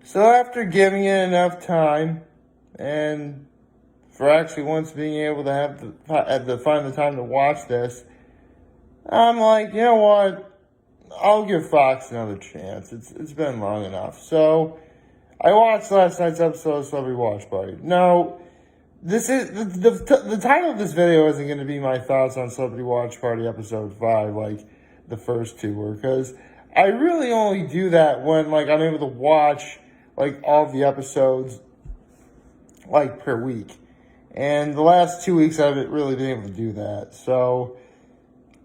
So after giving it enough time, and for actually once being able to find the time to watch this, I'm like, you know what? I'll give Fox another chance. It's been long enough. So I watched last night's episode of Celebrity Watch Party. Now, this is the title of this video isn't going to be my thoughts on Celebrity Watch Party episode 5 like the first two were, because I really only do that when like I'm able to watch like all the episodes like per week. And the last 2 weeks I haven't really been able to do that. So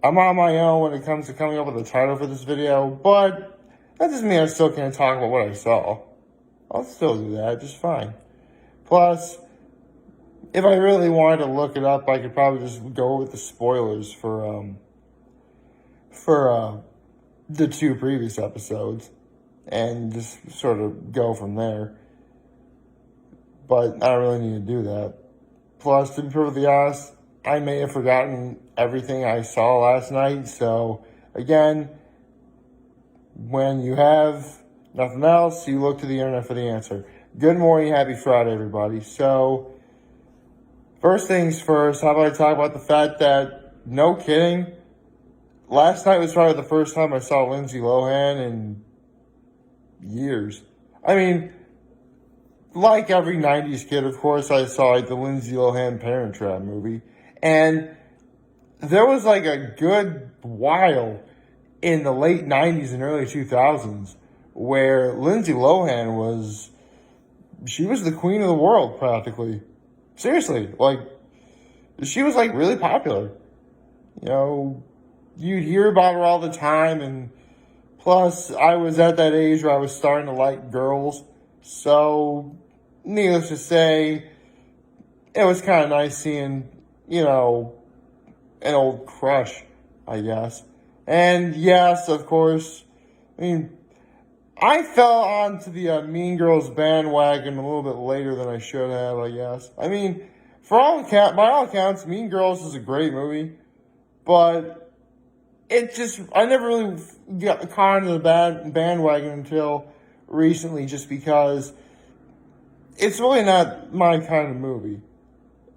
I'm on my own when it comes to coming up with a title for this video, but that doesn't mean I still can't talk about what I saw. I'll still do that just fine. Plus, if I really wanted to look it up, I could probably just go with the spoilers for the two previous episodes and just sort of go from there. But I don't really need to do that. Plus, to be perfectly honest, I may have forgotten everything I saw last night. So, again, when you have nothing else, you look to the internet for the answer. Good morning, happy Friday, everybody. So, first things first, how about I talk about the fact that, no kidding, last night was probably the first time I saw Lindsay Lohan in years. I mean, like every 90s kid, of course, I saw like the Lindsay Lohan Parent Trap movie. And there was like a good while in the late 90s and early 2000s where Lindsay Lohan she was the queen of the world practically. Seriously, like, she was like really popular. You know, you'd hear about her all the time, and plus I was at that age where I was starting to like girls. So, needless to say, it was kind of nice seeing, you know, an old crush, I guess. And yes, of course, I mean, I fell onto the Mean Girls bandwagon a little bit later than I should have, I guess. I mean, by all accounts, Mean Girls is a great movie, but I never really got caught into the bandwagon until recently, just because it's really not my kind of movie.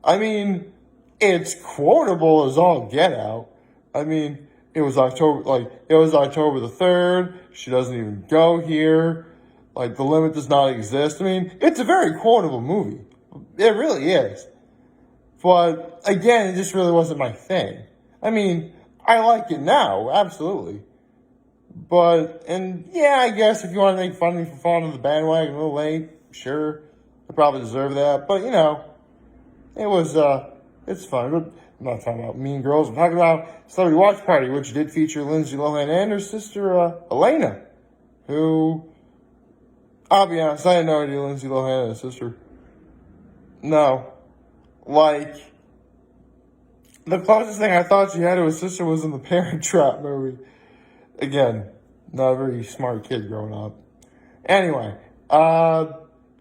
I mean, it's quotable as all get out. I mean, it was October the 3rd. She doesn't even go here. Like, the limit does not exist. I mean, it's a very quotable movie. It really is. But, again, it just really wasn't my thing. I mean, I like it now, absolutely. But, and yeah, I guess if you want to make fun of me for falling on the bandwagon a little late, sure, I probably deserve that. But, you know, it's fun. But I'm not talking about Mean Girls. I'm talking about Celebrity Watch Party, which did feature Lindsay Lohan and her sister, Elena, who, I'll be honest, I had no idea Lindsay Lohan had a sister. No. Like, the closest thing I thought she had to a sister was in the Parent Trap movie. Again, not a very smart kid growing up. Anyway,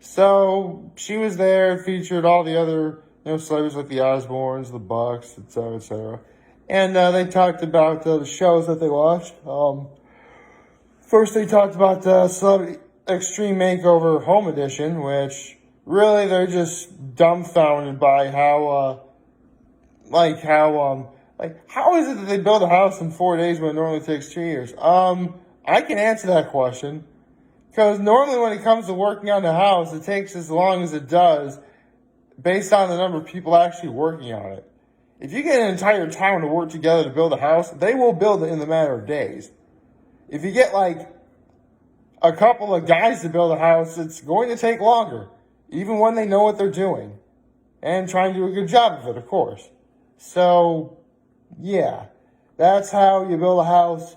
so she was there, featured all the other, you know, celebrities like the Osbournes, the Bucks, etc., etc. And they talked about the shows that they watched. First, they talked about the Celebrity Extreme Makeover Home Edition, which really they're just dumbfounded by how is it that they build a house in 4 days when it normally takes 2 years? I can answer that question. Because normally when it comes to working on the house, it takes as long as it does based on the number of people actually working on it. If you get an entire town to work together to build a house, they will build it in the matter of days. If you get like a couple of guys to build a house, it's going to take longer, even when they know what they're doing and trying to do a good job of it, of course. So, yeah, that's how you build a house.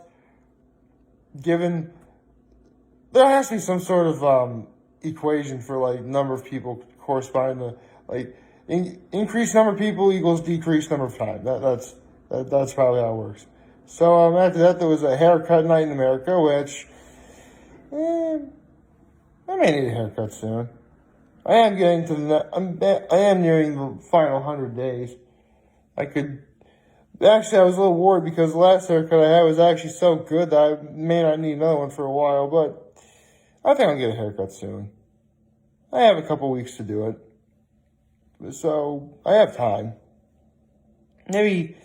Given there has to be some sort of equation for like number of people corresponding to like increased number of people equals decreased number of time. That's probably how it works. So after that, there was a haircut night in America, which I may need a haircut soon. I am nearing the final 100 days. I was a little worried because the last haircut I had was actually so good that I may not need another one for a while, but I think I'll get a haircut soon. I have a couple weeks to do it. So, I have time. Maybe,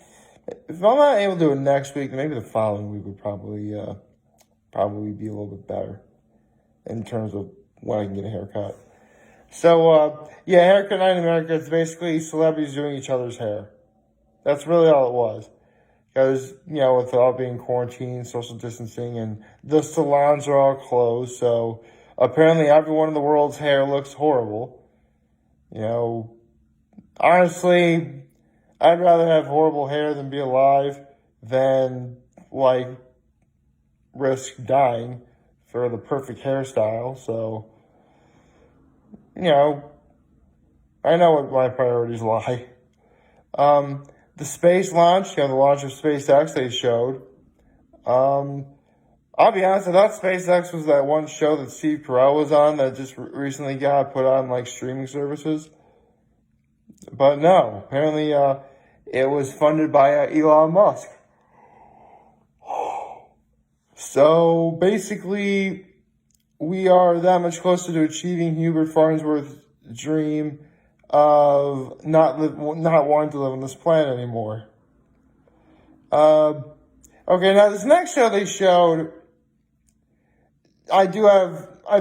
if I'm not able to do it next week, maybe the following week would probably be a little bit better in terms of when I can get a haircut. So, Haircut Night in America, it's basically celebrities doing each other's hair. That's really all it was. Because, with all being quarantined, social distancing, and the salons are all closed, so apparently everyone in the world's hair looks horrible. Honestly, I'd rather have horrible hair than be alive than, risk dying for the perfect hairstyle. So, I know what my priorities lie. The space launch, the launch of SpaceX they showed. I'll be honest, I thought SpaceX was that one show that Steve Carell was on that just recently got put on, streaming services. But no, apparently it was funded by Elon Musk. So basically, we are that much closer to achieving Hubert Farnsworth's dream of not wanting to live on this planet anymore. Okay, now this next show they showed, I've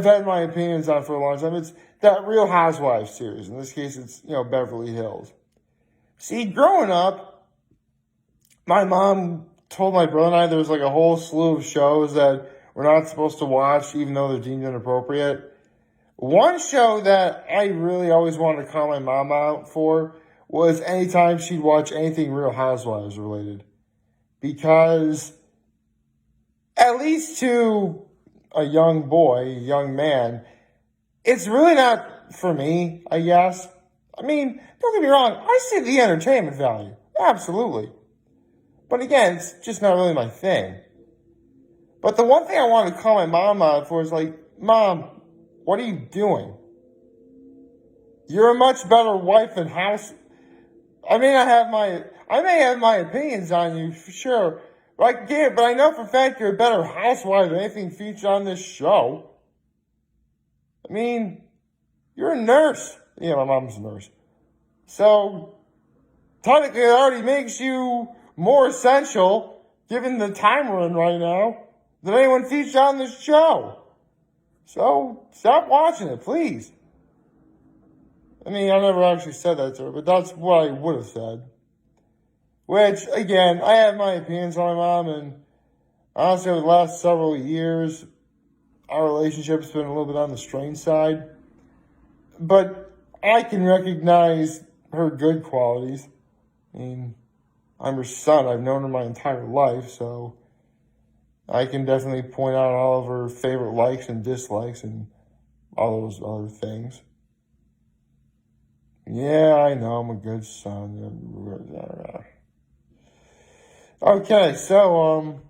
had my opinions on for a long time. It's that Real Housewives series. In this case, it's, Beverly Hills. See, growing up, my mom told my brother and I there was a whole slew of shows that we're not supposed to watch, even though they're deemed inappropriate. One show that I really always wanted to call my mom out for was anytime she'd watch anything Real Housewives related. Because, at least to a young man, it's really not for me, I guess. I mean, don't get me wrong, I see the entertainment value. Absolutely. But again, it's just not really my thing. But the one thing I wanted to call my mom out for is Mom, what are you doing? You're a much better wife and house. I may have my opinions on you, for sure. But I know for a fact you're a better housewife than anything featured on this show. I mean, you're a nurse. Yeah, my mom's a nurse. So, technically it already makes you more essential, given the time we're in right now, than anyone featured on this show. So, stop watching it, please. I mean, I never actually said that to her, but that's what I would have said. Which, again, I have my opinions on my mom, and honestly, over the last several years, our relationship's been a little bit on the strained side. But I can recognize her good qualities. I mean, I'm her son. I've known her my entire life, so I can definitely point out all of her favorite likes and dislikes and all those other things. Yeah, I know, I'm a good son. Okay, so,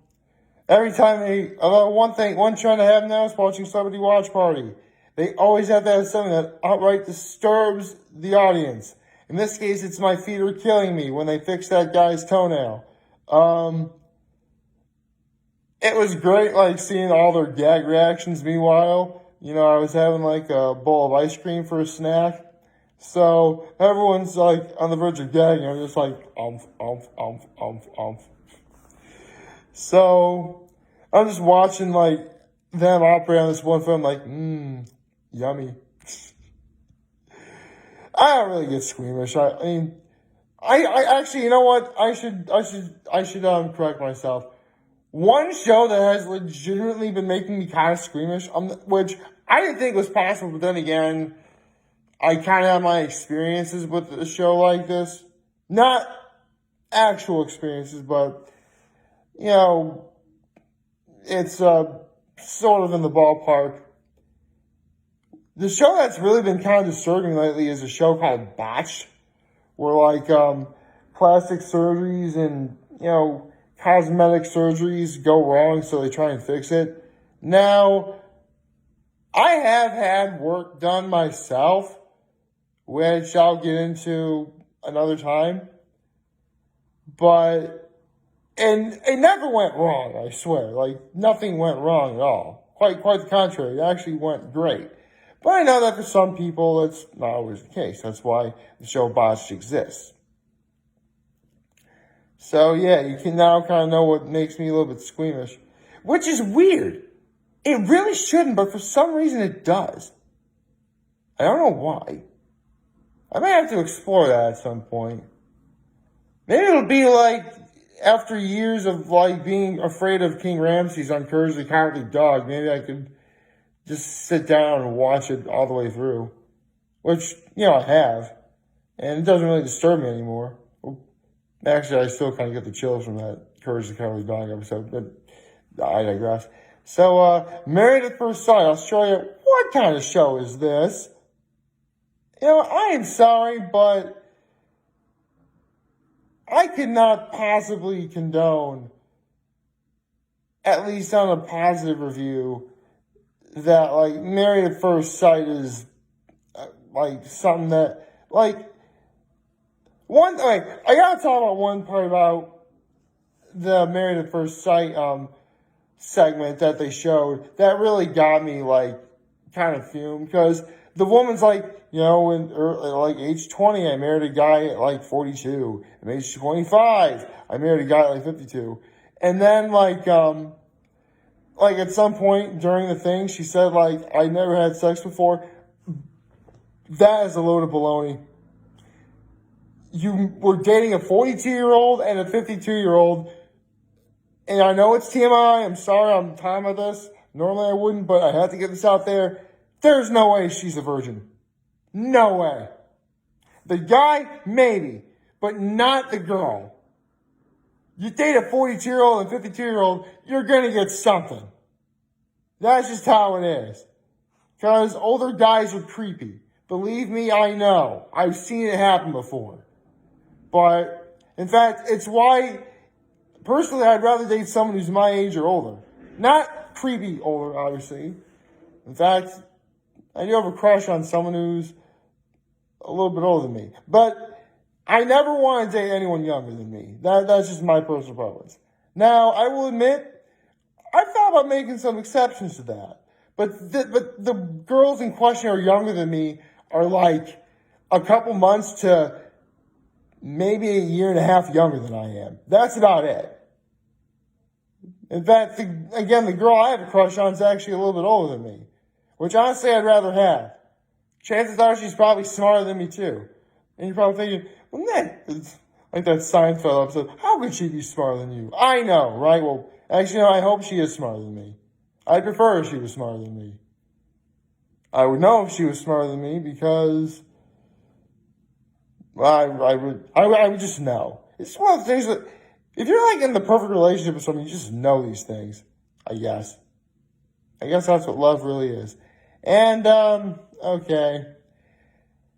every time one trend I have now is watching Celebrity Watch Party. They always have to have something that outright disturbs the audience. In this case, it's My Feet Are Killing Me when they fix that guy's toenail. It was great, seeing all their gag reactions. Meanwhile, I was having, a bowl of ice cream for a snack. So, everyone's, on the verge of gagging. I'm just So, I'm just watching, them operate on this one film, yummy. I don't really get squeamish. I mean, I actually, you know what? I should correct myself. One show that has legitimately been making me kind of squeamish, which I didn't think was possible, but then again, I kind of have my experiences with a show like this. Not actual experiences, but, it's sort of in the ballpark. The show that's really been kind of disturbing lately is a show called Botched, where, plastic surgeries and, cosmetic surgeries go wrong, so they try and fix it. Now, I have had work done myself, which I'll get into another time. But, and it never went wrong, I swear. Nothing went wrong at all. Of Quite the contrary. It actually went great. But I know that for some people, it's not always the case. That's why the show Botched exists. So, yeah, you can now kind of know what makes me a little bit squeamish. Which is weird. It really shouldn't, but for some reason it does. I don't know why. I may have to explore that at some point. Maybe it'll be like, after years of like being afraid of King Ramses on Courage the Cowardly Dog, maybe I could just sit down and watch it all the way through. Which, I have. And it doesn't really disturb me anymore. Actually, I still kind of get the chills from that Courage the Cowardly Dog episode, but I digress. So, Married at First Sight, I'll show you what kind of show is this. I am sorry, but I could not possibly condone, at least on a positive review, that, like, Married at First Sight is, like, something that, like, I gotta talk about one part about the Married at First Sight, segment that they showed that really got me, like, kind of fumed, because the woman's like, like, age 20, I married a guy at, like, 42. At age 25, I married a guy at, like, 52. And then, like, at some point during the thing, she said, like, I never had sex before. That is a load of baloney. You were dating a 42-year-old and a 52-year-old. And I know it's TMI. I'm sorry I'm time of this. Normally I wouldn't, but I had to get this out there. There's no way she's a virgin. No way. The guy, maybe, but not the girl. You date a 42-year-old and 52-year-old, you're going to get something. That's just how it is. Because older guys are creepy. Believe me, I know. I've seen it happen before. But, in fact, it's why, personally, I'd rather date someone who's my age or older. Not creepy older, obviously. In fact, I do have a crush on someone who's a little bit older than me. But I never want to date anyone younger than me. That's just my personal preference. Now, I will admit, I thought about making some exceptions to that. But the girls in question are younger than me, are like a couple months to maybe a year and a half younger than I am. That's about it. In fact, the girl I have a crush on is actually a little bit older than me, which honestly I'd rather have. Chances are she's probably smarter than me too. And you're probably thinking, well, man, it's like that Seinfeld episode, how could she be smarter than you? I know, right? Well, actually, no, I hope she is smarter than me. I'd prefer if she was smarter than me. I would know if she was smarter than me because, well, I would just know. It's one of the things that, if you're like in the perfect relationship with someone, you just know these things, I guess. I guess that's what love really is. And, okay.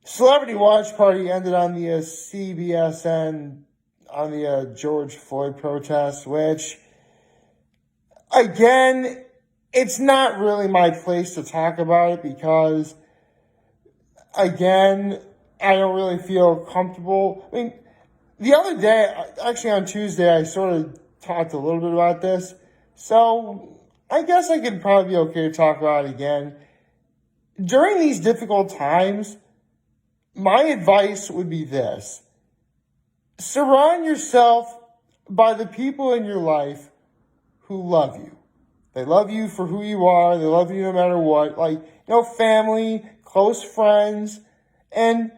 Celebrity Watch Party ended on the CBSN, on the George Floyd protest, which, again, it's not really my place to talk about it because, again, I don't really feel comfortable. I mean, the other day, actually on Tuesday, I sort of talked a little bit about this. So I guess I could probably be okay to talk about it again. During these difficult times, my advice would be this. Surround yourself by the people in your life who love you. They love you for who you are. They love you no matter what. Like, family, close friends. And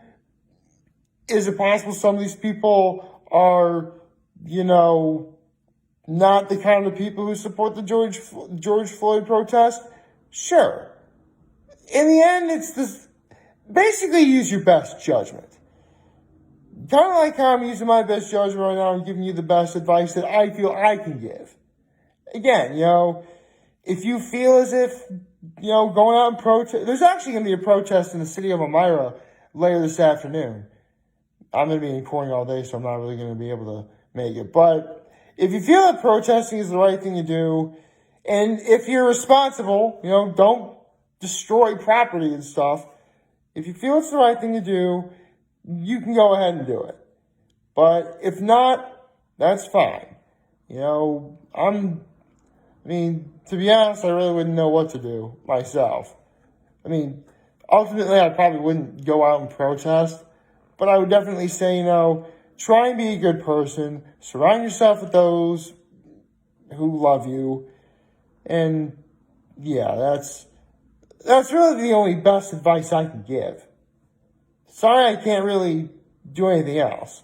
is it possible some of these people are, not the kind of people who support the George Floyd protest? Sure. In the end, it's this, basically use your best judgment. Kind of like how I'm using my best judgment right now. I'm giving you the best advice that I feel I can give. Again, if you feel as if, going out and protest, there's actually going to be a protest in the city of Elmira later this afternoon. I'm going to be in Corning all day, so I'm not really going to be able to make it. But if you feel that protesting is the right thing to do, and if you're responsible, don't destroy property and stuff. If you feel it's the right thing to do, you can go ahead and do it. But if not, that's fine. to be honest, I really wouldn't know what to do myself. I mean, ultimately, I probably wouldn't go out and protest, but I would definitely say, try and be a good person, surround yourself with those who love you, and yeah, that's really the only best advice I can give. Sorry I can't really do anything else.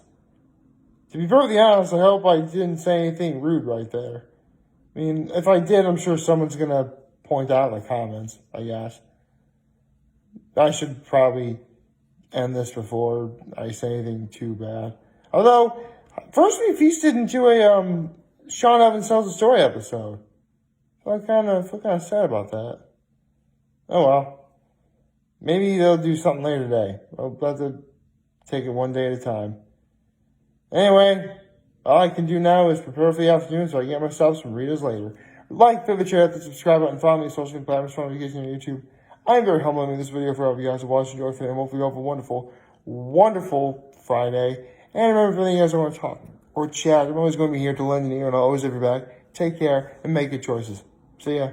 To be perfectly honest, I hope I didn't say anything rude right there. I mean, if I did, I'm sure someone's going to point out in the comments, I guess. I should probably end this before I say anything too bad. Although, First We Feast didn't do a Sean Evans Tells a Story episode. So I feel kind of sad about that. Oh well. Maybe they'll do something later today. I'll have to take it one day at a time. Anyway, all I can do now is prepare for the afternoon so I can get myself some Ritas later. Like, favorite, share, hit the subscribe button, follow me on social media platforms, notifications on YouTube. I'm very humble in this video for all of you guys who watch, enjoy, and hopefully you have a wonderful, wonderful Friday. And remember, for anything you guys want to talk or chat, I'm always going to be here to lend an ear, and I'll always have your back. Take care and make good choices. See ya.